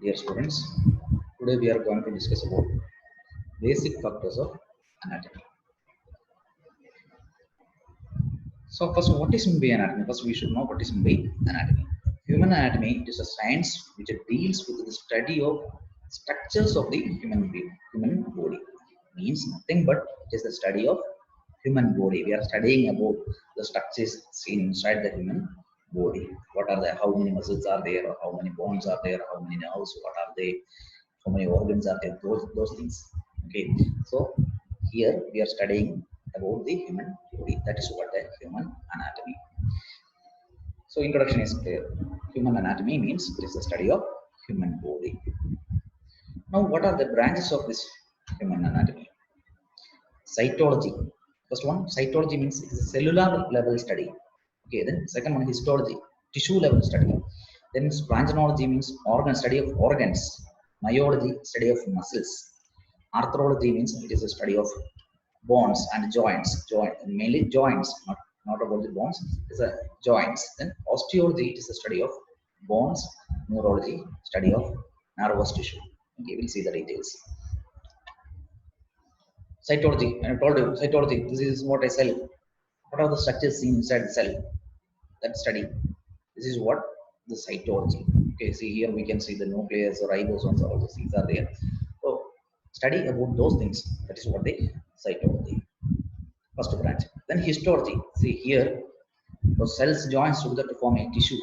Dear students, today we are going to discuss about basic factors of anatomy. So first, what is mean by anatomy? First, we should know what is mean by anatomy. Human anatomy is a science which deals with the study of structures of the human body. Means nothing but it is the study of human body. We are studying about the structures seen inside the human body. What are the how many muscles are there, or how many bones are there, how many nerves, what are they, how many organs are there, those things. Okay, so here we are studying about the human body. That is what the human anatomy. So introduction is clear. Human anatomy means it is the study of human body. Now what are the branches of this human anatomy? Cytology. First one, cytology means it is a cellular level study. Okay, then second one, histology, tissue level study. Then sponginology means organ study of organs. Myology, study of muscles. Arthrology means it is a study of bones and joints, mainly joints, not about the bones, it's a joints. Then osteology, it is a study of bones. Neurology, study of nervous tissue. Okay, we'll see the details. Cytology, I told you, cytology, this is what a cell. What are the structures seen inside the cell? That study. This is what the cytology. Okay, see here we can see the nucleus or ribosomes, all those things are there. So study about those things. That is what the cytology. First branch. Then histology. See here, those cells joins together to form a tissue.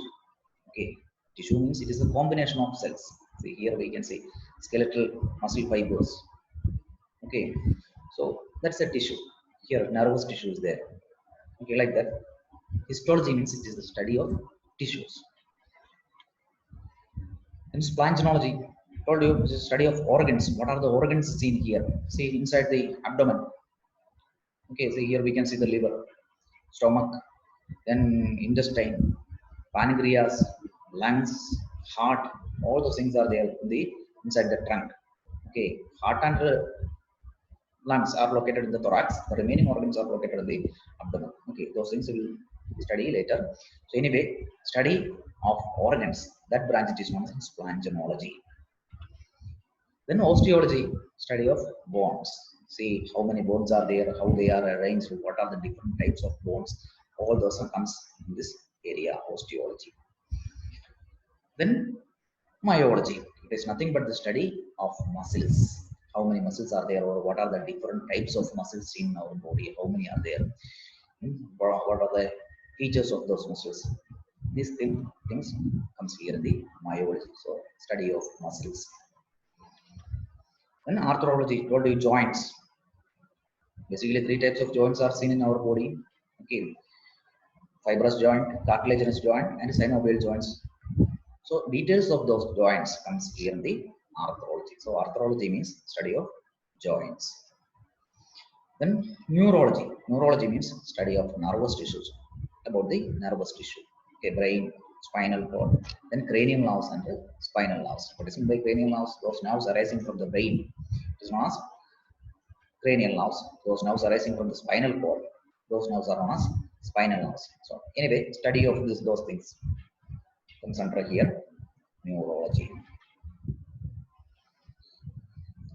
Okay, tissue means it is a combination of cells. See here we can see skeletal muscle fibers. Okay, so that's a tissue. Here nervous tissue is there. Okay, like that. Histology means it is the study of tissues. And sponginology, told you, this is study of organs. What are the organs seen here? See inside the abdomen. Okay, so here we can see the liver, stomach, then intestine, pancreas, lungs, heart. All those things are there in the inside the trunk. Okay, heart and lungs are located in the thorax. The remaining organs are located in the abdomen. Okay, those things we will study later. So anyway, study of organs, that branch is known as sponginology. Then osteology, study of bones. See how many bones are there, how they are arranged, what are the different types of bones. All those comes in this area, osteology. Then myology, it is nothing but the study of muscles. How many muscles are there, or what are the different types of muscles in our body, how many are there. What are the features of those muscles. These things comes here in the myology, so study of muscles. Then arthrology, told you joints. Basically 3 types of joints are seen in our body. Okay, fibrous joint, cartilaginous joint, and synovial joints. So details of those joints comes here in the arthrology. So arthrology means study of joints. Then neurology. Neurology means study of nervous tissues, about the nervous tissue. Okay, brain, spinal cord. Then cranial nerves and spinal nerves. What is meant by cranial nerves? Those nerves arising from the brain. It is known as cranial nerves. Those nerves arising from the spinal cord. Those nerves are known as spinal nerves. So anyway, study of those things comes under here, neurology.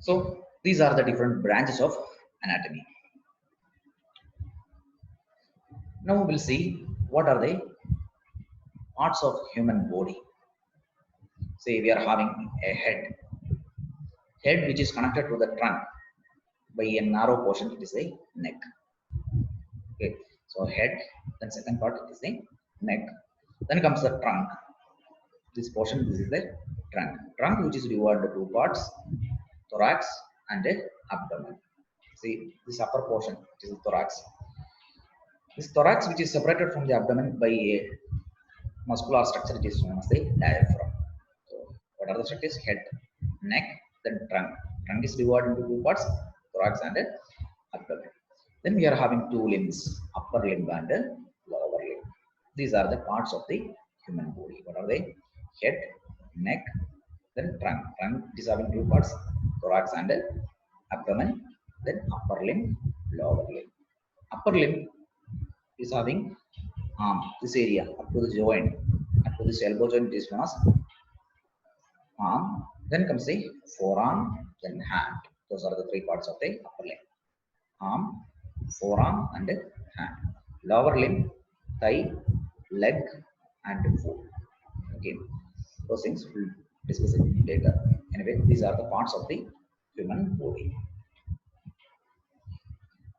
So these are the different branches of anatomy. Now we will see what are the parts of human body. Say we are having a head which is connected to the trunk by a narrow portion. It is a neck. Okay, so head, then second part is the neck, then comes the trunk. This portion, this is the trunk which is divided into 2 parts, thorax and abdomen. See this upper portion, it is the thorax. This thorax which is separated from the abdomen by a muscular structure, it is known as the diaphragm. So what are the structures? Head, neck, then trunk. Trunk is divided into 2 parts, thorax and abdomen. Then we are having 2 limbs, upper limb and lower limb. These are the parts of the human body. What are they? Head, neck, then trunk. Trunk is having 2 parts, thorax and abdomen, then upper limb, lower limb. Upper limb is having arm, this area up to the joint, up to this elbow joint is known as arm, Then comes the forearm, then hand. Those are the three parts of the upper limb. Arm, forearm, and hand. Lower limb, thigh, leg, and foot. Okay, those things we'll discuss it later. Anyway, these are the parts of the human body.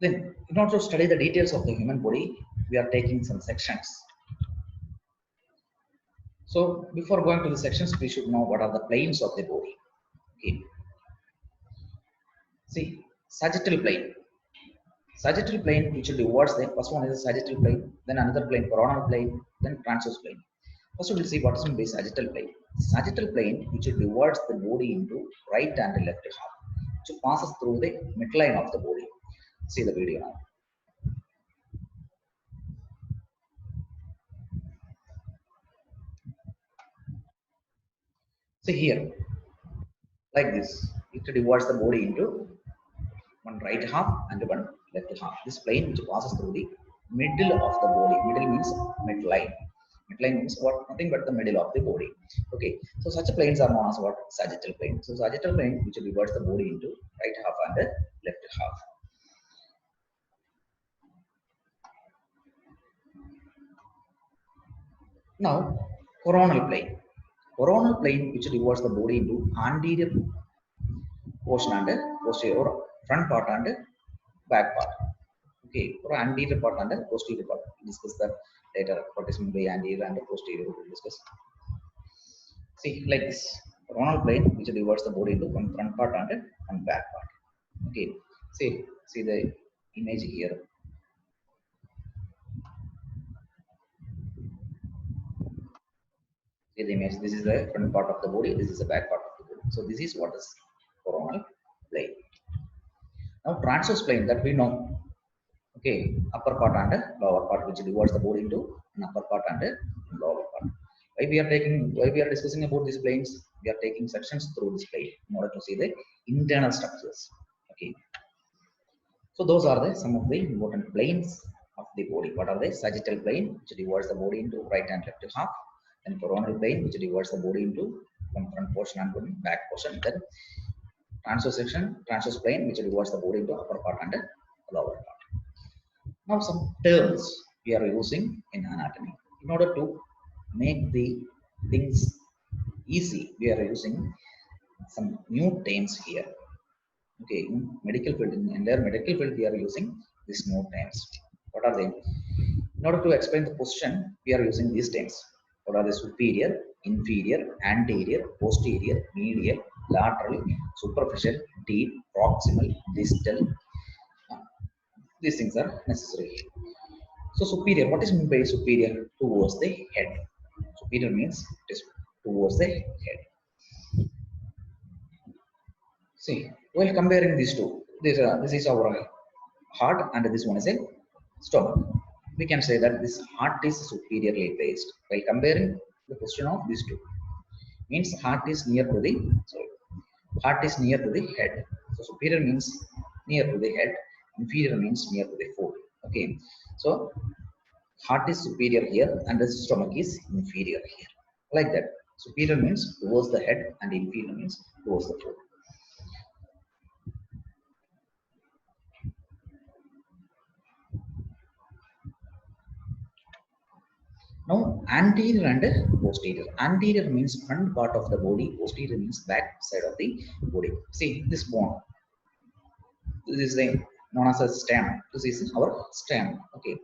Then, in order to study the details of the human body, we are taking some sections. So, before going to the sections, we should know what are the planes of the body. Okay. See, sagittal plane. Sagittal plane, which towards the first one is the sagittal plane, then another plane, coronal plane, then transverse plane. First, we'll see what is meant by sagittal plane. Sagittal plane, which divides the body into right and left half, which passes through the midline of the body. See the video now. See here, like this, it divides the body into one right half and one left half. This plane which passes through the middle of the body. Middle means midline. Midline means what? Nothing but the middle of the body. Okay. So such planes are known as what? Sagittal plane. So sagittal plane which divides the body into right half and left half. Now, coronal plane. Coronal plane which divides the body into anterior portion and posterior, or front part and back part. Okay, or anterior part and posterior part. We'll discuss that later. What is meant by anterior and posterior? We'll discuss. See, like this, coronal plane which divides the body into one front part and one back part. Okay, see the image here. See the image. This is the front part of the body. This is the back part of the body. So this is what is coronal plane. Now transverse plane that we know. Okay, upper part and lower part which divides the body into an upper part and lower part. Why we are discussing about these planes? We are taking sections through this plane in order to see the internal structures. Okay. So those are some of the important planes of the body. What are they? Sagittal plane, which divides the body into right and left half. Then coronal plane, which divides the body into one front portion and one back portion. Then transverse plane, which divides the body into upper part and lower part. Now some terms we are using in anatomy. In order to make the things easy, we are using some new terms here. Okay, in medical field, in entire medical field, we are using these new terms. What are they? In order to explain the position, we are using these terms. What are the superior, inferior, anterior, posterior, medial, lateral, superficial, deep, proximal, distal. These things are necessary. So superior, what is meant by superior? Towards the head. Superior means it is towards the head. See, while comparing these two, this is our heart and this one is a stomach. We can say that this heart is superiorly placed. While comparing the position of these two, means heart is near to the head. So superior means near to the head, inferior means near to the foot. Okay, so heart is superior here and the stomach is inferior here. Like that. Superior means towards the head and inferior means towards the foot. Now, anterior and posterior. Anterior means front part of the body, posterior means back side of the body. See this bone. This is known as a sternum. This is our sternum. Okay.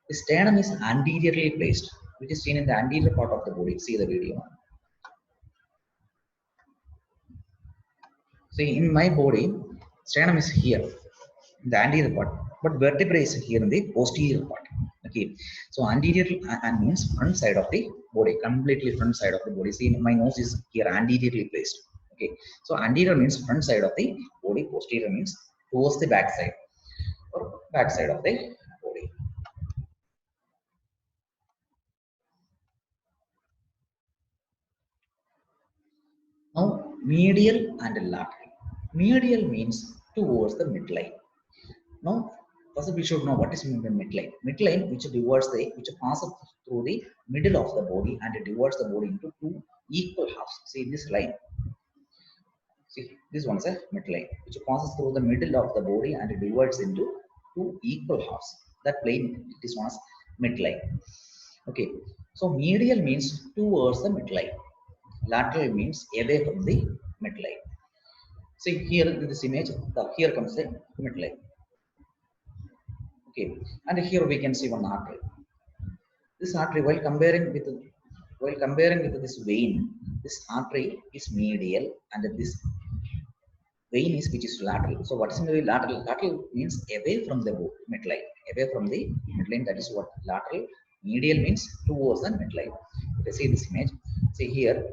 The sternum is anteriorly placed, which is seen in the anterior part of the body. See the video. See, in my body, sternum is here, in the anterior part, but vertebrae is here in the posterior part. Okay, so anterior means front side of the body, completely front side of the body. See, my nose is here anteriorly placed. Okay, so anterior means front side of the body, posterior means towards the back side or back side of the body. Now, medial and lateral. Medial means towards the midline. Now, first we should know what is meant by midline. Midline, which passes through the middle of the body and it divides the body into two equal halves. See this line. See, this one is a midline, which passes through the middle of the body and divides into two equal halves. That plane, it is known as midline. Okay, so medial means towards the midline. Lateral means away from the midline. See here in this image, here comes the midline. Okay, and here we can see one artery. This artery, while comparing with this vein, this artery is medial and this vein is which is lateral. So what is meant by lateral? Lateral means away from the midline, away from the midline. That is what lateral. Medial means towards the midline. If you see this image, see here,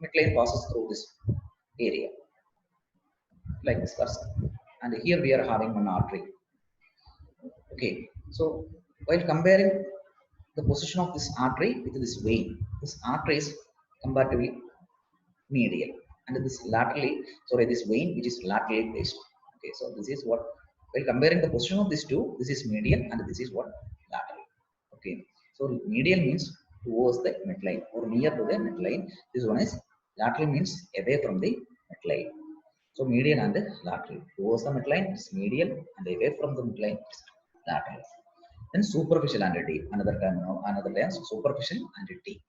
midline passes through this area like this person, and here we are having one artery. Okay, so while comparing the position of this artery with this vein, this artery is comparatively medial, and this laterally, sorry, this vein which is laterally placed. Okay, so this is what, while comparing the position of these two, this is medial and this is what, lateral. Okay, so medial means towards the midline or near to the midline. This one is lateral means away from the midline. So medial and lateral. Towards the midline is medial and away from the midline is lateral. Then superficial and deep. Another term, superficial and deep.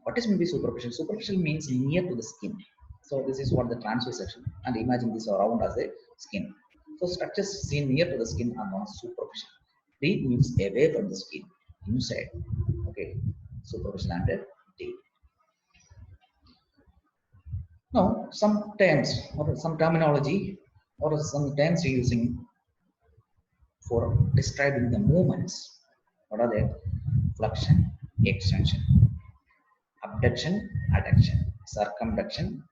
What is maybe superficial? Superficial means near to the skin. So this is what the transverse section. And imagine this around as a skin. So structures seen near to the skin are known as superficial. Deep means away from the skin, inside. Okay, superficial and deep. Now, some terms or some terminology or some terms you're using for describing the movements. What are they? Flexion, extension, abduction, adduction, circumduction,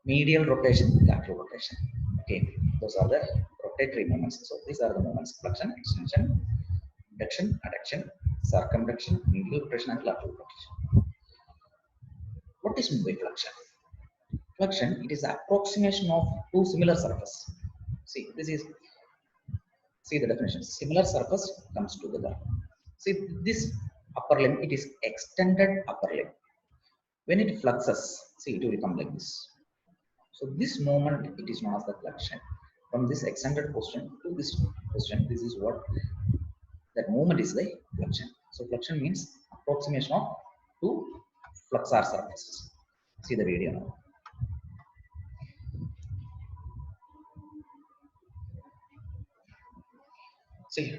medial rotation, lateral rotation. Okay, those are the rotatory movements. So these are the movements: flexion, extension, abduction, adduction, circumduction, medial rotation, and lateral rotation. What is meant by flexion? Flexion, it is the approximation of two similar surfaces. See, see the definition. Similar surface comes together. See this upper limb, it is extended upper limb. When it flexes, see, it will become like this. So this movement, it is known as the flexion. From this extended position to this position, this is what that movement is, the flexion. So flexion means approximation of two flexor surfaces. See the video now. See,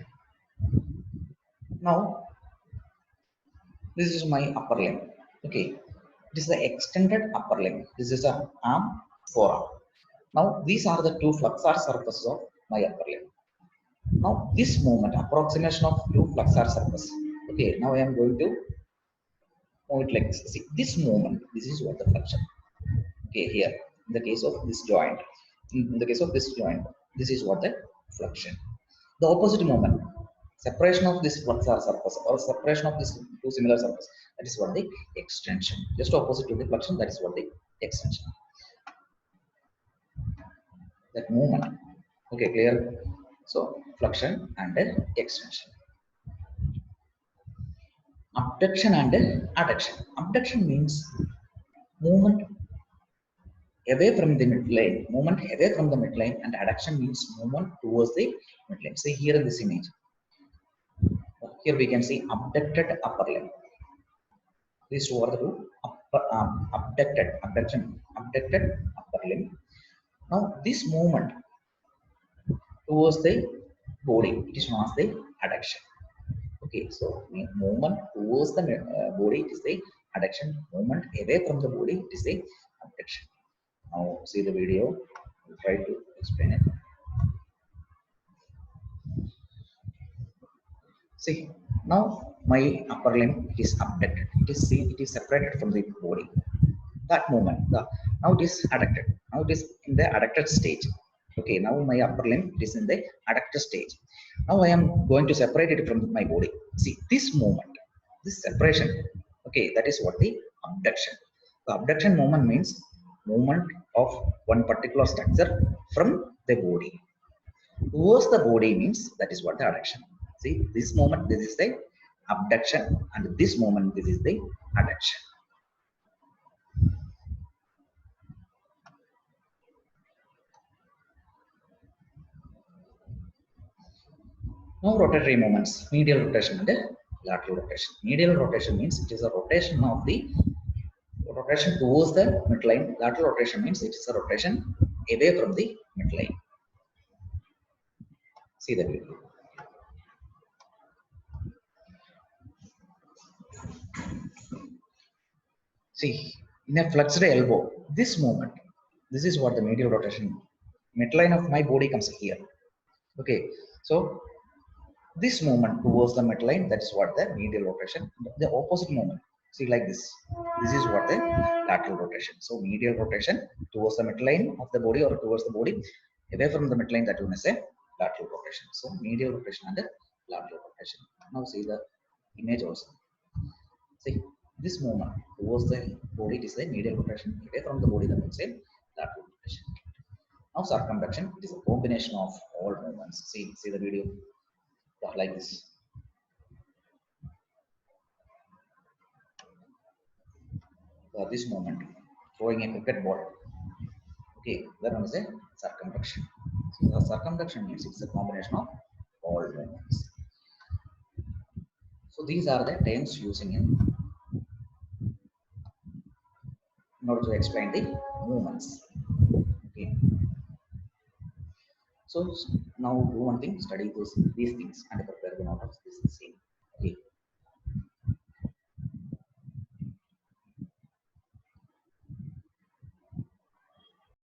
now this is my upper limb. Okay, it is the extended upper limb. This is a arm, forearm. Now these are the two flexor surfaces of my upper limb. Now this movement, approximation of two flexor surface. Okay, now I am going to move it like this. See this movement, this is what the flexion. Okay, here in the case of this joint, in the case of this joint, this is what the flexion. The opposite movement, separation of this flexor surface or separation of these two similar surfaces, that is what the extension. Just opposite to the flexion, that is what the extension. That movement. Okay, clear? So flexion and extension. Abduction and adduction. Abduction means movement away from the midline, movement away from the midline, and adduction means movement towards the midline. See here in this image. Here we can see abducted upper limb. These two are the two abducted upper limb. Now this movement towards the body, it is known as the adduction. Okay, so movement towards the body, it is the adduction. Movement away from the body, it is the abduction. Now see the video. We'll try to explain it. See, now my upper limb is abducted. It is separated from the body. That movement, now it is adducted. Now it is in the adducted stage. Okay, now my upper limb is in the adducted stage. Now I am going to separate it from my body. See this movement, this separation. Okay, that is what the abduction. The abduction movement means movement of one particular structure from the body towards the body, means that is what the adduction. See this moment, this is the abduction, and this moment, this is the adduction. Now rotatory movements, medial rotation and lateral rotation. Medial rotation means it is a rotation of the rotation towards the midline. Lateral rotation means it is a rotation away from the midline. See the video. See, in a flexed elbow, this movement, this is what the medial rotation, midline of my body comes here. Okay, so this movement towards the midline, that is what the medial rotation. The opposite movement, see like this. This is what the lateral rotation. So medial rotation towards the midline of the body or towards the body, away from the midline, that one is a lateral rotation. So medial rotation and lateral rotation. Now see the image also. See this movement towards the body, it is the medial rotation. Away from the body, that means a lateral rotation. Now circumduction, it is a combination of all movements. See the video. Yeah, like this. This movement, throwing a cricket ball. Okay, that one is a circumduction. So the circumduction means it's a combination of all movements. So these are the terms using in order to explain the movements. Okay. So now do one thing, study these things and prepare the note of this same.